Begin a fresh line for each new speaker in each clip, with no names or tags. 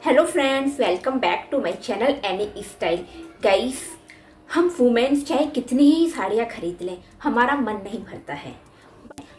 Hello friends, welcome back to my channel any style. Guys, हम women's चाहे कितनी ही साड़ियाँ खरीद लें, हमारा मन नहीं भरता है।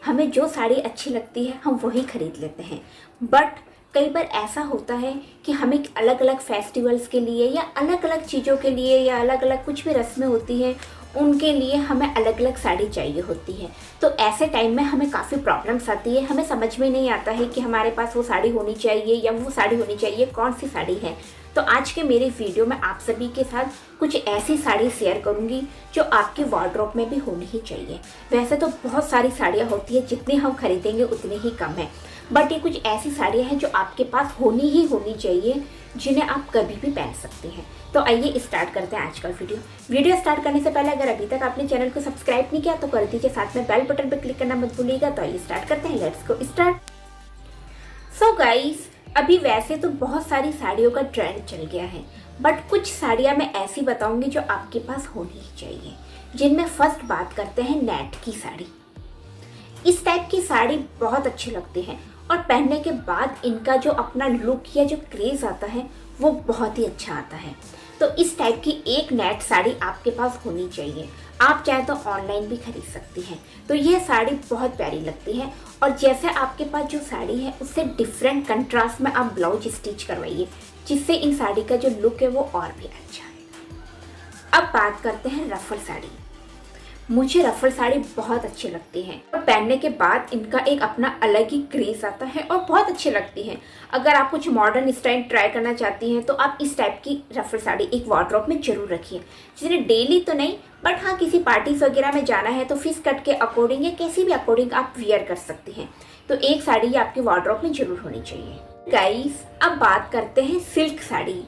हमें जो साड़ी अच्छी लगती है हम वही खरीद लेते हैं। बट कई बार ऐसा होता है कि हमें अलग अलग फेस्टिवल्स के लिए या अलग अलग चीज़ों के लिए या अलग अलग कुछ भी रस्में होती हैं, उनके लिए हमें अलग अलग साड़ी चाहिए होती है। तो ऐसे टाइम में हमें काफ़ी प्रॉब्लम्स आती है। हमें समझ में नहीं आता है कि हमारे पास वो साड़ी होनी चाहिए या वो साड़ी होनी चाहिए कौन सी साड़ी है। तो आज के मेरे वीडियो में आप सभी के साथ कुछ ऐसी साड़ी शेयर करूंगी जो आपकी वार्डरोब में भी होनी ही चाहिए। वैसे तो बहुत सारी साड़ियाँ होती है, जितनी हम खरीदेंगे उतनी ही कम है, बट ये कुछ ऐसी साड़ियाँ हैं जो आपके पास होनी ही होनी चाहिए, जिन्हें आप कभी भी पहन सकते हैं। तो आइए स्टार्ट करते हैं आज का वीडियो स्टार्ट करने से पहले अगर अभी तक आपने चैनल को सब्सक्राइब नहीं किया तो कर दीजिए, साथ में बेल बटन पर क्लिक करना मत भूलिएगा। तो आइए स्टार्ट करते हैं, let's go start. So guys, अभी वैसे तो बहुत सारी साड़ियों का ट्रेंड चल गया है, बट कुछ साड़ियाँ मैं ऐसी बताऊंगी जो आपके पास होनी ही चाहिए, जिनमें फर्स्ट बात करते हैं नेट की साड़ी। इस टाइप की साड़ी बहुत अच्छी लगती है और पहनने के बाद इनका जो अपना लुक या जो क्रेज आता है वो बहुत ही अच्छा आता है। तो इस टाइप की एक नेट साड़ी आपके पास होनी चाहिए। आप चाहे तो ऑनलाइन भी खरीद सकती हैं। तो यह साड़ी बहुत प्यारी लगती है और जैसे आपके पास जो साड़ी है उससे डिफरेंट कंट्रास्ट में आप ब्लाउज स्टिच करवाइए, जिससे इन साड़ी का जो लुक है वो और भी अच्छा है। अब बात करते हैं रफल साड़ी। मुझे रफल साड़ी बहुत अच्छी लगती है और पहनने के बाद इनका एक अपना अलग ही क्रेज आता है और बहुत अच्छी लगती है। अगर आप कुछ मॉडर्न स्टाइल ट्राई करना चाहती हैं तो आप इस टाइप की रफल साड़ी एक वार्डरोब में जरूर रखिए, जिन्हें डेली तो नहीं बट हाँ किसी पार्टीज वगैरह में जाना है तो फिश कट के अकॉर्डिंग या कैसी भी अकॉर्डिंग आप वियर कर सकती हैं। तो एक साड़ी आपकी वार्डरोब में जरूर होनी चाहिए। गाइस, अब बात करते हैं सिल्क साड़ी,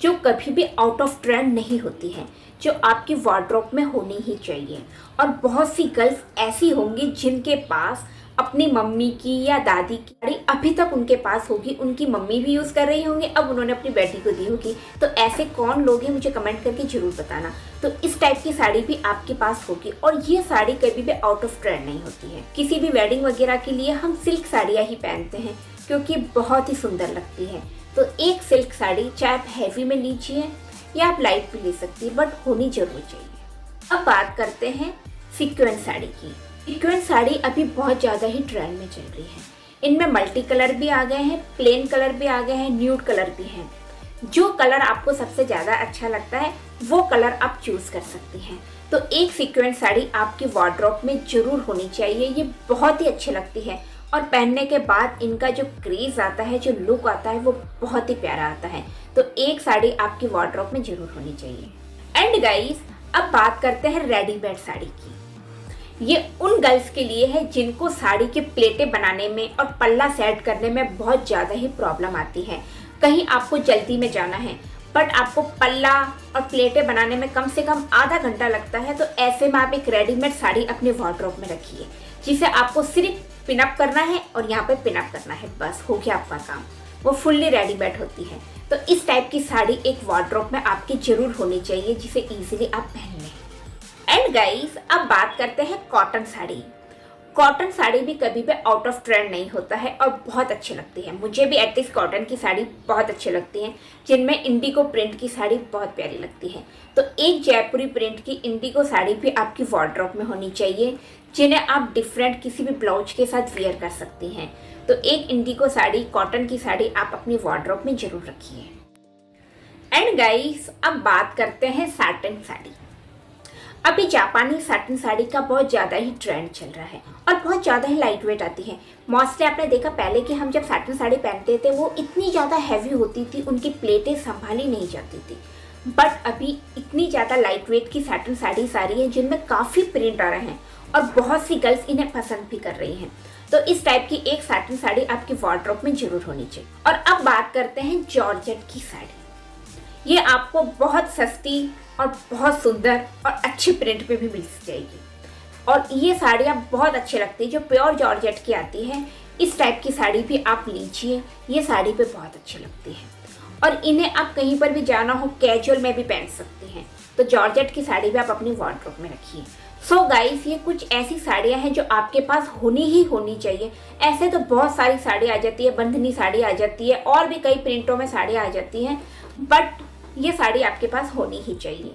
जो कभी भी आउट ऑफ ट्रेंड नहीं होती है, जो आपकी वार्डरोब में होनी ही चाहिए। और बहुत सी गर्ल्स ऐसी होंगी जिनके पास अपनी मम्मी की या दादी की साड़ी अभी तक उनके पास होगी, उनकी मम्मी भी यूज़ कर रही होंगी, अब उन्होंने अपनी बेटी को दी होगी। तो ऐसे कौन लोग हैं मुझे कमेंट करके जरूर बताना। तो इस टाइप की साड़ी भी आपके पास होगी और ये साड़ी कभी भी आउट ऑफ ट्रेंड नहीं होती है। किसी भी वेडिंग वगैरह के लिए हम सिल्क साड़ियाँ ही पहनते हैं क्योंकि बहुत ही सुंदर लगती है। तो एक सिल्क साड़ी चाहे आप हैवी में लीजिए या आप लाइट भी ले सकती है, बट होनी जरूर चाहिए। अब बात करते हैं सीक्वेंस साड़ी की। सीक्वेंस साड़ी अभी बहुत ज़्यादा ही ट्रेंड में चल रही है। इनमें मल्टी कलर भी आ गए हैं, प्लेन कलर भी आ गए हैं, न्यूड कलर भी हैं। जो कलर आपको सबसे ज़्यादा अच्छा लगता है वो कलर आप चूज कर सकती हैं। तो एक सीक्वेंस साड़ी आपकी वार्डरोब में जरूर होनी चाहिए। ये बहुत ही अच्छी लगती है और पहनने के बाद इनका जो क्रेज आता है, जो लुक आता है वो बहुत ही प्यारा आता है। तो एक साड़ी आपकी वार्डरोब में जरूर होनी चाहिए। एंड गाइस, अब बात करते हैं रेडीमेड साड़ी की। ये उन गर्ल्स के लिए है जिनको साड़ी की प्लेटें बनाने में और पल्ला सेट करने में बहुत ज़्यादा ही प्रॉब्लम आती है। कहीं आपको जल्दी में जाना है बट आपको पल्ला और प्लेटें बनाने में कम से कम आधा घंटा लगता है, तो ऐसे में आप एक रेडीमेड साड़ी अपने वार्डरोब में रखिए, जिसे आपको सिर्फ पिनअप करना है और यहाँ पे पिनअप करना है, बस हो गया आपका काम। वो फुल्ली रेडीमेड होती है। तो इस टाइप की साड़ी एक वार्डरोब में आपकी जरूर होनी चाहिए, जिसे इजीली आप पहन लें। एंड गाइस, अब बात करते हैं कॉटन साड़ी। कॉटन साड़ी भी कभी भी आउट ऑफ ट्रेंड नहीं होता है और बहुत अच्छी लगती है। मुझे भी एटलीस्ट कॉटन की साड़ी बहुत अच्छी लगती है, जिनमें इंडिगो प्रिंट की साड़ी बहुत प्यारी लगती है। तो एक जयपुरी प्रिंट की इंडिगो साड़ी भी आपकी वार्डरोब में होनी चाहिए, जिन्हें आप डिफरेंट किसी भी ब्लाउज के साथ वेयर कर सकती हैं। तो एक इंडिगो साड़ी, कॉटन की साड़ी आप अपनी वार्डरोब में जरूर रखिए। एंड गाइस, अब बात करते हैं सैटिन साड़ी। अभी जापानी सैटिन साड़ी का बहुत ज़्यादा ही ट्रेंड चल रहा है और बहुत ज़्यादा ही लाइट वेट आती है। मोस्टली आपने देखा पहले कि हम जब सैटिन साड़ी पहनते थे वो इतनी ज़्यादा हैवी होती थी, उनकी प्लेटें संभाली नहीं जाती थी। बट अभी इतनी ज़्यादा लाइट वेट की सैटिन साड़ीज आ रही है जिनमें काफ़ी प्रिंट आ रहे हैं और बहुत सी गर्ल्स इन्हें पसंद भी कर रही हैं। तो इस टाइप की एक सैटिन साड़ी आपकी वार्डरोब में जरूर होनी चाहिए। और अब बात करते हैं जॉर्जेट की साड़ी। ये आपको बहुत सस्ती और बहुत सुंदर और अच्छी प्रिंट पे भी मिल जाएगी और ये साड़ियाँ बहुत अच्छी लगती है, जो प्योर जॉर्जेट की आती है। इस टाइप की साड़ी भी आप लीजिए, ये साड़ी पे बहुत अच्छी लगती है और इन्हें आप कहीं पर भी जाना हो कैजुअल में भी पहन सकती हैं। तो जॉर्जेट की साड़ी भी आप अपनी वार्डरोब में रखिए। सो गाइस, ये कुछ ऐसी साड़ियाँ हैं जो आपके पास होनी ही होनी चाहिए। ऐसे तो बहुत सारी साड़ी आ जाती है, बंधनी साड़ी आ जाती है और भी कई प्रिंटों में साड़ियाँ आ जाती हैं, बट ये साड़ी आपके पास होनी ही चाहिए।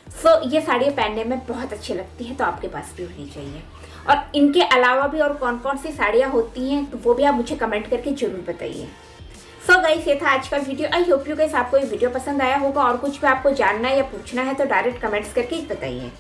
सो ये साड़ियाँ पहनने में बहुत अच्छी लगती हैं, तो आपके पास भी होनी चाहिए। और इनके अलावा भी और कौन कौन सी साड़ियाँ होती हैं तो वो भी आप मुझे कमेंट करके जरूर बताइए। सो गाइस, ये था आज का video. I hope you guys आपको ये वीडियो पसंद आया होगा, और कुछ भी आपको जानना है या पूछना है तो डायरेक्ट कमेंट्स करके बताइए।